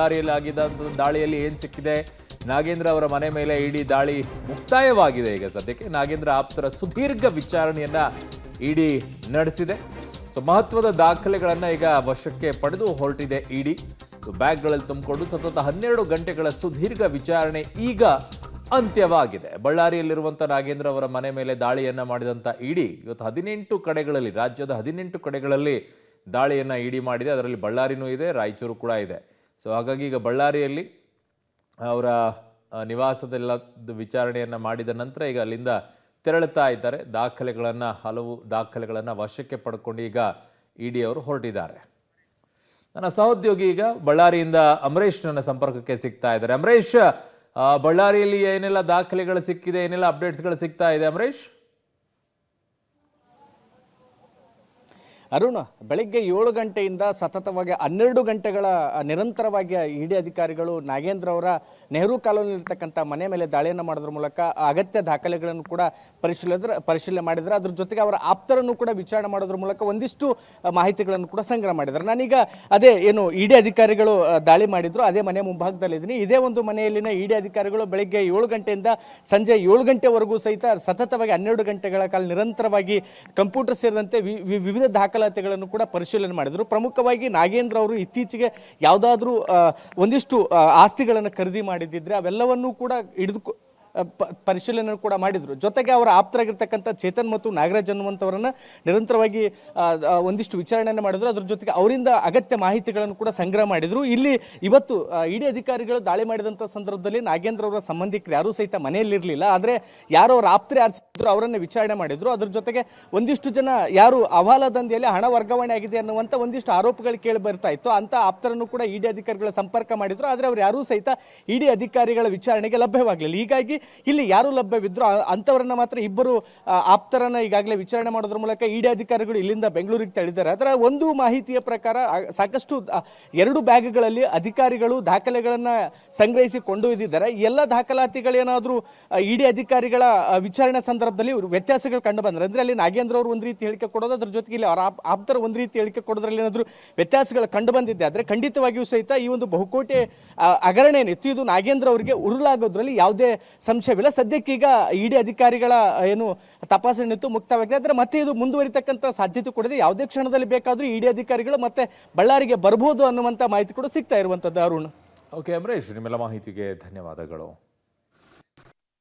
ಬಳ್ಳಾರಿಯಲ್ಲಿ ಆಗಿದ್ದಂಥ ದಾಳಿಯಲ್ಲಿ ಏನು ಸಿಕ್ಕಿದೆ? ನಾಗೇಂದ್ರ ಅವರ ಮನೆ ಮೇಲೆ ಇಡಿ ದಾಳಿ ಮುಕ್ತಾಯವಾಗಿದೆ. ಈಗ ಸದ್ಯಕ್ಕೆ ನಾಗೇಂದ್ರ ಆಪ್ತರ ಸುದೀರ್ಘ ವಿಚಾರಣೆಯನ್ನ ಇಡಿ ನಡೆಸಿದೆ. ಸೊ ಮಹತ್ವದ ದಾಖಲೆಗಳನ್ನ ಈಗ ವಶಕ್ಕೆ ಪಡೆದು ಹೊರಟಿದೆ ಇಡಿ. ಸೊ ಬ್ಯಾಗ್ಗಳಲ್ಲಿ ತುಂಬಿಕೊಂಡು ಸತತ 12 ಗಂಟೆಗಳ ಸುದೀರ್ಘ ವಿಚಾರಣೆ ಈಗ ಅಂತ್ಯವಾಗಿದೆ. ಬಳ್ಳಾರಿಯಲ್ಲಿರುವಂಥ ನಾಗೇಂದ್ರ ಅವರ ಮನೆ ಮೇಲೆ ದಾಳಿಯನ್ನ ಮಾಡಿದಂಥ ಇಡಿ ಇವತ್ತು 18 ಕಡೆಗಳಲ್ಲಿ, ರಾಜ್ಯದ 18 ಕಡೆಗಳಲ್ಲಿ ದಾಳಿಯನ್ನ ಇಡಿ ಮಾಡಿದೆ. ಅದರಲ್ಲಿ ಬಳ್ಳಾರಿನೂ ಇದೆ, ರಾಯಚೂರು ಕೂಡ ಇದೆ. ಸೊ ಹಾಗಾಗಿ ಈಗ ಬಳ್ಳಾರಿಯಲ್ಲಿ ಅವರ ನಿವಾಸದೆಲ್ಲ ವಿಚಾರಣೆಯನ್ನು ಮಾಡಿದ ನಂತರ ಈಗ ಅಲ್ಲಿಂದ ತೆರಳುತ್ತಾ ಇದ್ದಾರೆ. ಹಲವು ದಾಖಲೆಗಳನ್ನು ವಶಕ್ಕೆ ಪಡ್ಕೊಂಡು ಈಗ ಇಡಿ ಅವರು ಹೊರಟಿದ್ದಾರೆ. ನನ್ನ ಸಹೋದ್ಯೋಗಿ ಈಗ ಬಳ್ಳಾರಿಯಿಂದ ಅಮರೇಶ್ ನನ್ನ ಸಂಪರ್ಕಕ್ಕೆ ಸಿಗ್ತಾ ಇದ್ದಾರೆ. ಅಮರೇಶ್, ಬಳ್ಳಾರಿಯಲ್ಲಿ ಏನೆಲ್ಲ ದಾಖಲೆಗಳು ಸಿಕ್ಕಿದೆ, ಏನೆಲ್ಲ ಅಪ್ಡೇಟ್ಸ್ಗಳು ಸಿಗ್ತಾ ಇದೆ ಅಮರೇಶ್? ಅರುಣ್, ಬೆಳಗ್ಗೆ 7 ಗಂಟೆಯಿಂದ ಸತತವಾಗಿ 12 ಗಂಟೆಗಳ ನಿರಂತರವಾಗಿ ಇಡಿ ಅಧಿಕಾರಿಗಳು ನಾಗೇಂದ್ರ ಅವರ ನೆಹರು ಕಾಲೋನಿಯಲ್ಲಿರ್ತಕ್ಕಂಥ ಮನೆ ಮೇಲೆ ದಾಳಿಯನ್ನು ಮಾಡೋದ್ರ ಮೂಲಕ ಅಗತ್ಯ ದಾಖಲೆಗಳನ್ನು ಕೂಡ ಪರಿಶೀಲನೆ ಮಾಡಿದ್ದಾರೆ. ಅದ್ರ ಜೊತೆಗೆ ಅವರ ಆಪ್ತರನ್ನು ಕೂಡ ವಿಚಾರಣೆ ಮಾಡೋದ್ರ ಮೂಲಕ ಒಂದಿಷ್ಟು ಮಾಹಿತಿಗಳನ್ನು ಕೂಡ ಸಂಗ್ರಹ ಮಾಡಿದ್ದಾರೆ. ನಾನೀಗ ಅದೇ ಏನು ಇಡಿ ಅಧಿಕಾರಿಗಳು ದಾಳಿ ಮಾಡಿದ್ರು ಅದೇ ಮನೆ ಮುಂಭಾಗದಲ್ಲಿದ್ದೀನಿ. ಇದೇ ಒಂದು ಮನೆಯಲ್ಲಿನ ಇಡಿ ಅಧಿಕಾರಿಗಳು ಬೆಳಗ್ಗೆ 7 ಗಂಟೆಯಿಂದ ಸಂಜೆ 7 ಗಂಟೆವರೆಗೂ ಸಹಿತ ಸತತವಾಗಿ 12 ಗಂಟೆಗಳ ಕಾಲ ನಿರಂತರವಾಗಿ ಕಂಪ್ಯೂಟರ್ ಸೇರಿದಂತೆ ವಿವಿಧ ದಾಖಲಾತಿಗಳನ್ನು ಕೂಡ ಪರಿಶೀಲನೆ ಮಾಡಿದರು. ಪ್ರಮುಖವಾಗಿ ನಾಗೇಂದ್ರ ಅವರು ಇತ್ತೀಚೆಗೆ ಯಾವುದಾದ್ರೂ ಒಂದಿಷ್ಟು ಆಸ್ತಿಗಳನ್ನು ಖರೀದಿ ಮಾಡಿದ್ದಿದ್ರೆ ಅವೆಲ್ಲವನ್ನೂ ಕೂಡ ಪರಿಶೀಲನೆ ಕೂಡ ಮಾಡಿದ್ರು. ಜೊತೆಗೆ ಅವರ ಆಪ್ತರಾಗಿರ್ತಕ್ಕಂಥ ಚೇತನ್ ಮತ್ತು ನಾಗರಾಜ್ ಅನ್ನುವಂಥವರನ್ನ ನಿರಂತರವಾಗಿ ಒಂದಿಷ್ಟು ವಿಚಾರಣೆಯನ್ನು ಮಾಡಿದ್ರು. ಅದ್ರ ಜೊತೆಗೆ ಅವರಿಂದ ಅಗತ್ಯ ಮಾಹಿತಿಗಳನ್ನು ಕೂಡ ಸಂಗ್ರಹ ಮಾಡಿದ್ರು. ಇಲ್ಲಿ ಇವತ್ತು ಇಡಿ ಅಧಿಕಾರಿಗಳು ದಾಳಿ ಮಾಡಿದಂಥ ಸಂದರ್ಭದಲ್ಲಿ ನಾಗೇಂದ್ರ ಅವರ ಸಂಬಂಧಿಕರು ಯಾರೂ ಸಹಿತ ಮನೆಯಲ್ಲಿರಲಿಲ್ಲ. ಆದರೆ ಯಾರು ಅವರ ಆಪ್ತರೇ ಆರಿಸಿದ್ರು ಅವರನ್ನ ವಿಚಾರಣೆ ಮಾಡಿದ್ರು. ಅದ್ರ ಜೊತೆಗೆ ಒಂದಿಷ್ಟು ಜನ ಯಾರು ಹವಾಲಾ ದಂಧೆಯಲ್ಲಿ ಹಣ ವರ್ಗಾವಣೆ ಆಗಿದೆ ಅನ್ನುವಂಥ ಒಂದಿಷ್ಟು ಆರೋಪಗಳು ಕೇಳಿ ಬರ್ತಾ ಇತ್ತು. ಅಂತ ಆಪ್ತರನ್ನು ಕೂಡ ಇಡಿ ಅಧಿಕಾರಿಗಳ ಸಂಪರ್ಕ ಮಾಡಿದ್ರು. ಆದರೆ ಅವರು ಯಾರೂ ಸಹಿತ ಇಡಿ ಅಧಿಕಾರಿಗಳ ವಿಚಾರಣೆಗೆ ಲಭ್ಯವಾಗಲಿಲ್ಲ. ಹೀಗಾಗಿ ಇಲ್ಲಿ ಯಾರು ಲಭ್ಯವಿದ್ರು ಅಂತವರನ್ನ ಮಾತ್ರ ಇಬ್ಬರು ಆಪ್ತರನ್ನ ಈಗಾಗಲೇ ವಿಚಾರಣೆ ಮಾಡೋದ್ರ ಮೂಲಕ ಇಡಿ ಅಧಿಕಾರಿಗಳು ಇಲ್ಲಿಂದ ಬೆಂಗಳೂರಿಗೆ ತೆರಳಿದ್ದಾರೆ. ಅದರ ಒಂದು ಮಾಹಿತಿಯ ಪ್ರಕಾರ ಸಾಕಷ್ಟು 2 ಬ್ಯಾಗ್ಗಳಲ್ಲಿ ಅಧಿಕಾರಿಗಳು ದಾಖಲೆಗಳನ್ನ ಸಂಗ್ರಹಿಸಿ ಕೊಂಡೊಯ್ದಿದ್ದಾರೆ. ಎಲ್ಲ ದಾಖಲಾತಿಗಳೇನಾದರೂ ಇಡಿ ಅಧಿಕಾರಿಗಳ ವಿಚಾರಣೆ ಸಂದರ್ಭದಲ್ಲಿ ವ್ಯತ್ಯಾಸಗಳು ಕಂಡು ಬಂದ್ರೆ ಅಂದ್ರೆ ಅಲ್ಲಿ ನಾಗೇಂದ್ರ ಅವರು ಒಂದು ರೀತಿ ಹೇಳಿಕೆ ಕೊಡೋದು, ಅದ್ರ ಜೊತೆಗೆ ಇಲ್ಲಿ ಅವರ ಆಪ್ತರ ಒಂದು ರೀತಿ ಹೇಳಿಕೆ ಕೊಡೋದ್ರಲ್ಲಿ ಏನಾದರೂ ವ್ಯತ್ಯಾಸಗಳು ಕಂಡು ಬಂದಿದೆ ಆದರೆ ಖಂಡಿತವಾಗಿಯೂ ಸಹಿತ ಈ ಒಂದು ಬಹುಕೋಟಿ ಹಗರಣ ಏನಿತ್ತು ಇದು ನಾಗೇಂದ್ರ ಅವರಿಗೆ ಉರುಳಾಗೋದ್ರಲ್ಲಿ ಯಾವುದೇ ಸಂಶಯವಿಲ್ಲ. ಸದ್ಯಕ್ಕೀಗ ಇಡಿ ಅಧಿಕಾರಿಗಳ ಏನು ತಪಾಸಣೆ ಇತ್ತು ಮುಕ್ತವಾಗಿದೆ. ಆದರೆ ಮತ್ತೆ ಇದು ಮುಂದುವರಿತಕ್ಕಂಥ ಸಾಧ್ಯತೆ ಕೂಡ ಇದೆ. ಯಾವುದೇ ಕ್ಷಣದಲ್ಲಿ ಬೇಕಾದರೂ ಇಡಿ ಅಧಿಕಾರಿಗಳು ಮತ್ತೆ ಬಳ್ಳಾರಿಗೆ ಬರಬಹುದು ಅನ್ನುವಂಥ ಮಾಹಿತಿ ಕೂಡ ಸಿಗ್ತಾ ಇರುವಂಥದ್ದು. ಅರುಣ್. ಓಕೆ ಅಮರೇಶ್, ನಿಮ್ಮೆಲ್ಲ ಮಾಹಿತಿಗೆ ಧನ್ಯವಾದಗಳು.